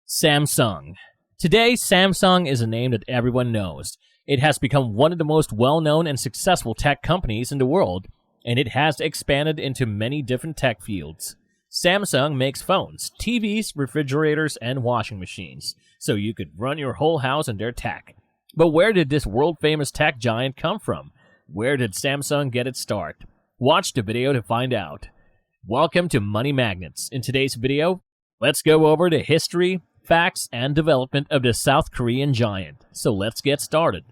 Samsung. Today, Samsung is a name that everyone knows. It has become one of the most well-known and successful tech companies in the world, and it has expanded into many different tech fields. Samsung makes phones, TVs, refrigerators, and washing machines, so you could run your whole house on their tech. But where did this world-famous tech giant come from? Where did Samsung get its start? Watch the video to find out. Welcome to Money Magnets. In today's video, let's go over the history, facts, and development of the South Korean giant. So let's get started.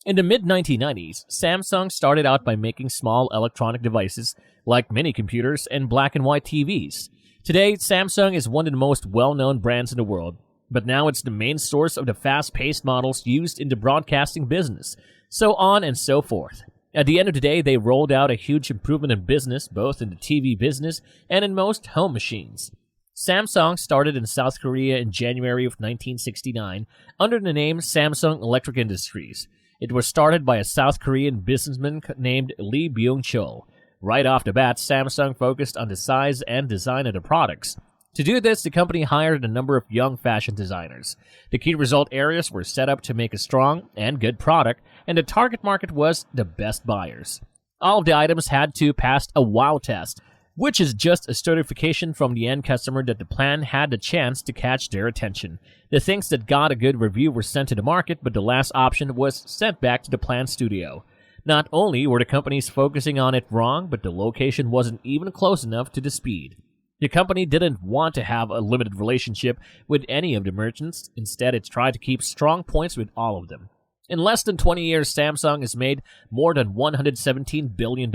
In the mid-1990s, Samsung started out by making small electronic devices like mini-computers and black and white TVs. Today, Samsung is one of the most well-known brands in the world, but now it's the main source of the fast-paced models used in the broadcasting business, so on and so forth. At the end of the day, they rolled out a huge improvement in business, both in the TV business and in most home machines. Samsung started in South Korea in January of 1969 under the name Samsung Electric Industries. It was started by a South Korean businessman named Lee Byung-chul. Right off the bat, Samsung focused on the size and design of the products. To do this, the company hired a number of young fashion designers. The key result areas were set up to make a strong and good product, and the target market was the best buyers. All of the items had to pass a wow test, which is just a certification from the end customer that the plan had the chance to catch their attention. The things that got a good review were sent to the market, but the last option was sent back to the plant studio. Not only were the companies focusing on it wrong, but the location wasn't even close enough to the speed. The company didn't want to have a limited relationship with any of the merchants. Instead, it tried to keep strong points with all of them. In less than 20 years, Samsung has made more than $117 billion.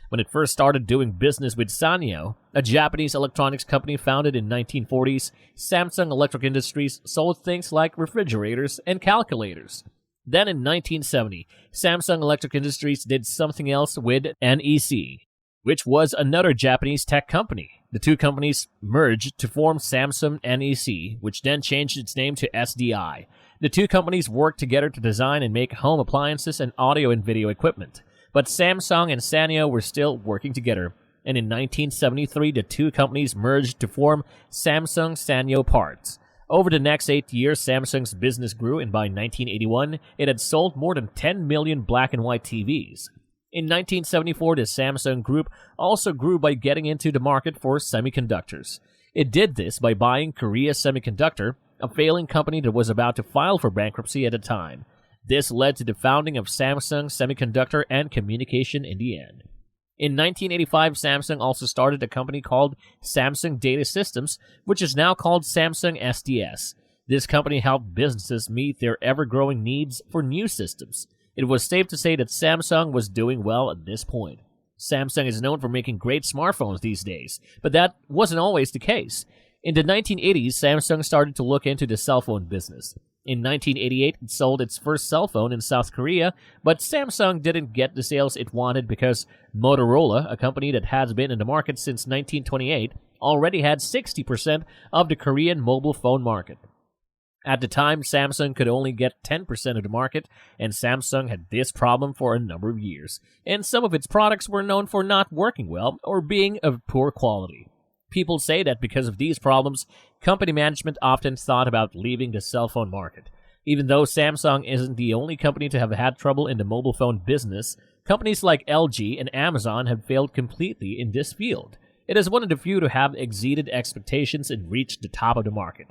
When it first started doing business with Sanyo, a Japanese electronics company founded in 1940s, Samsung Electric Industries sold things like refrigerators and calculators. Then in 1970, Samsung Electric Industries did something else with NEC, which was another Japanese tech company. The two companies merged to form Samsung NEC, which then changed its name to SDI. The two companies worked together to design and make home appliances and audio and video equipment. But Samsung and Sanyo were still working together, and in 1973 the two companies merged to form Samsung Sanyo Parts. Over the next 8 years, Samsung's business grew, and by 1981 it had sold more than 10 million black and white TVs. In 1974, the Samsung Group also grew by getting into the market for semiconductors. It did this by buying Korea Semiconductor, a failing company that was about to file for bankruptcy at the time. This led to the founding of Samsung Semiconductor and Communication in the end. In 1985, Samsung also started a company called Samsung Data Systems, which is now called Samsung SDS. This company helped businesses meet their ever-growing needs for new systems. It was safe to say that Samsung was doing well at this point. Samsung is known for making great smartphones these days, but that wasn't always the case. In the 1980s, Samsung started to look into the cell phone business. In 1988, it sold its first cell phone in South Korea, but Samsung didn't get the sales it wanted because Motorola, a company that has been in the market since 1928, already had 60% of the Korean mobile phone market. At the time, Samsung could only get 10% of the market, and Samsung had this problem for a number of years, and some of its products were known for not working well or being of poor quality. People say that because of these problems, company management often thought about leaving the cell phone market. Even though Samsung isn't the only company to have had trouble in the mobile phone business, companies like LG and Amazon have failed completely in this field. It is one of the few to have exceeded expectations and reached the top of the market.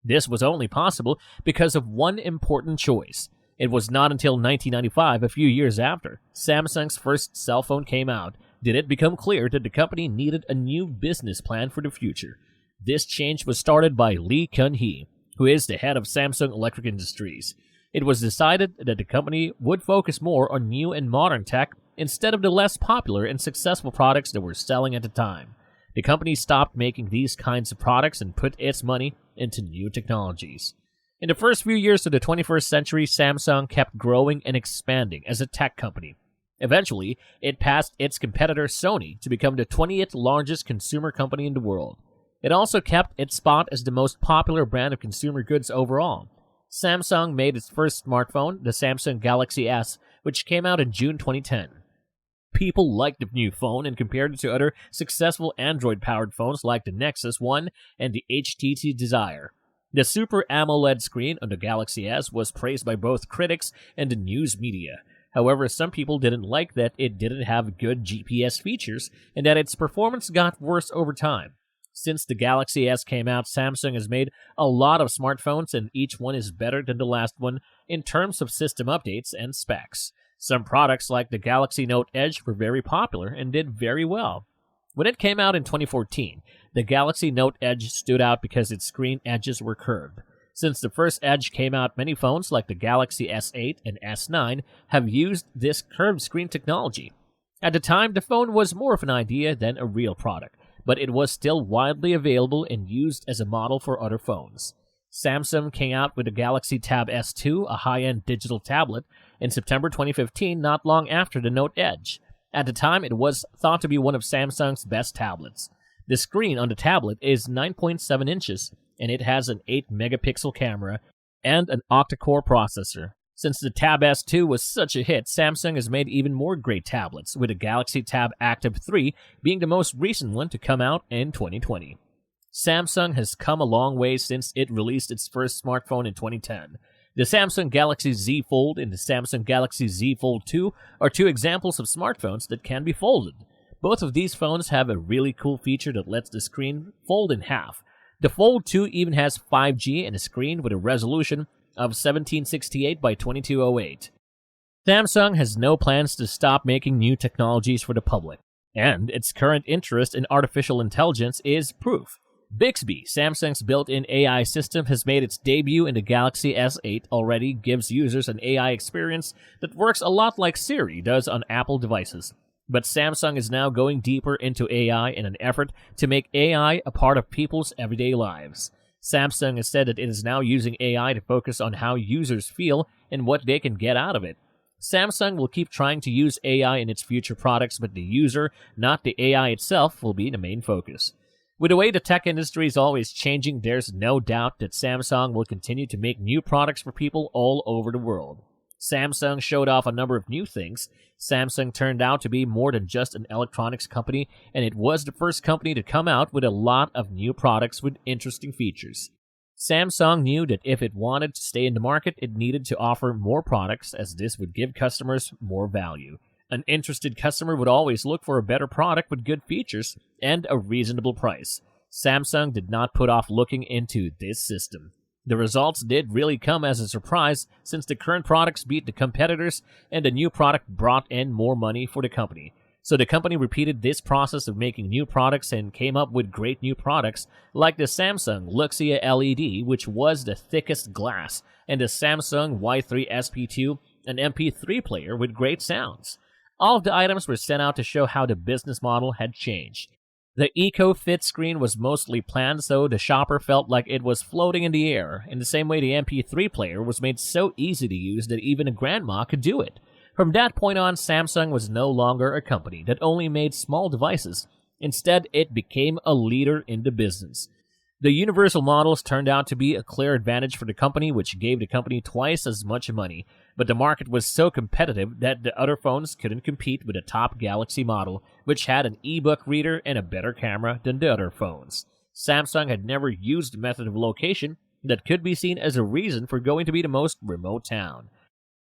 This was only possible because of one important choice. It was not until 1995, a few years after Samsung's first cell phone came out, did it become clear that the company needed a new business plan for the future. This change was started by Lee Kun-hee, who is the head of Samsung Electric Industries. It was decided that the company would focus more on new and modern tech instead of the less popular and successful products that were selling at the time. The company stopped making these kinds of products and put its money into new technologies. In the first few years of the 21st century, Samsung kept growing and expanding as a tech company. Eventually, it passed its competitor Sony to become the 20th largest consumer company in the world. It also kept its spot as the most popular brand of consumer goods overall. Samsung made its first smartphone, the Samsung Galaxy S, which came out in June 2010. People liked the new phone and compared it to other successful Android-powered phones like the Nexus One and the HTC Desire. The Super AMOLED screen on the Galaxy S was praised by both critics and the news media. However, some people didn't like that it didn't have good GPS features and that its performance got worse over time. Since the Galaxy S came out, Samsung has made a lot of smartphones, and each one is better than the last one in terms of system updates and specs. Some products like the Galaxy Note Edge were very popular and did very well. When it came out in 2014, the Galaxy Note Edge stood out because its screen edges were curved. Since the first Edge came out, many phones like the Galaxy S8 and S9 have used this curved screen technology. At the time, the phone was more of an idea than a real product, but it was still widely available and used as a model for other phones. Samsung came out with the Galaxy Tab S2, a high-end digital tablet, in September 2015, not long after the Note Edge. At the time, it was thought to be one of Samsung's best tablets. The screen on the tablet is 9.7 inches, and it has an 8-megapixel camera and an octa-core processor. Since the Tab S2 was such a hit, Samsung has made even more great tablets, with the Galaxy Tab Active 3 being the most recent one to come out in 2020. Samsung has come a long way since it released its first smartphone in 2010. The Samsung Galaxy Z Fold and the Samsung Galaxy Z Fold 2 are two examples of smartphones that can be folded. Both of these phones have a really cool feature that lets the screen fold in half. The Fold 2 even has 5G and a screen with a resolution of 1768 by 2208. Samsung has no plans to stop making new technologies for the public, and its current interest in artificial intelligence is proof. Bixby, Samsung's built-in AI system, has made its debut in the Galaxy S8, already gives users an AI experience that works a lot like Siri does on Apple devices. But Samsung is now going deeper into AI in an effort to make AI a part of people's everyday lives. Samsung has said that it is now using AI to focus on how users feel and what they can get out of it. Samsung will keep trying to use AI in its future products, but the user, not the AI itself, will be the main focus. With the way the tech industry is always changing, there's no doubt that Samsung will continue to make new products for people all over the world. Samsung showed off a number of new things. Samsung turned out to be more than just an electronics company, and it was the first company to come out with a lot of new products with interesting features. Samsung knew that if it wanted to stay in the market, it needed to offer more products, as this would give customers more value. An interested customer would always look for a better product with good features and a reasonable price. Samsung did not put off looking into this system. The results did really come as a surprise, since the current products beat the competitors and the new product brought in more money for the company. So the company repeated this process of making new products and came up with great new products like the Samsung Luxia LED, which was the thickest glass, and the Samsung Y3 SP2, an MP3 player with great sounds. All of the items were sent out to show how the business model had changed. The EcoFit screen was mostly planned so the shopper felt like it was floating in the air, in the same way the MP3 player was made so easy to use that even a grandma could do it. From that point on, Samsung was no longer a company that only made small devices. Instead, it became a leader in the business. The universal models turned out to be a clear advantage for the company, which gave the company twice as much money, but the market was so competitive that the other phones couldn't compete with the top Galaxy model, which had an e-book reader and a better camera than the other phones. Samsung had never used a method of location that could be seen as a reason for going to be the most remote town.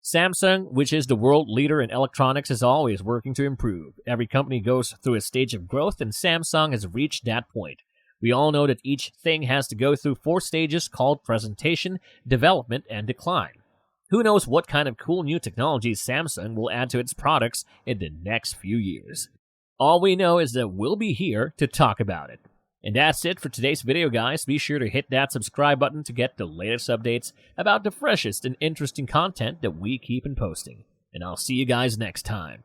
Samsung, which is the world leader in electronics, is always working to improve. Every company goes through a stage of growth, and Samsung has reached that point. We all know that each thing has to go through 4 stages called presentation, development, and decline. Who knows what kind of cool new technologies Samsung will add to its products in the next few years. All we know is that we'll be here to talk about it. And that's it for today's video, guys. Be sure to hit that subscribe button to get the latest updates about the freshest and interesting content that we keep posting. And I'll see you guys next time.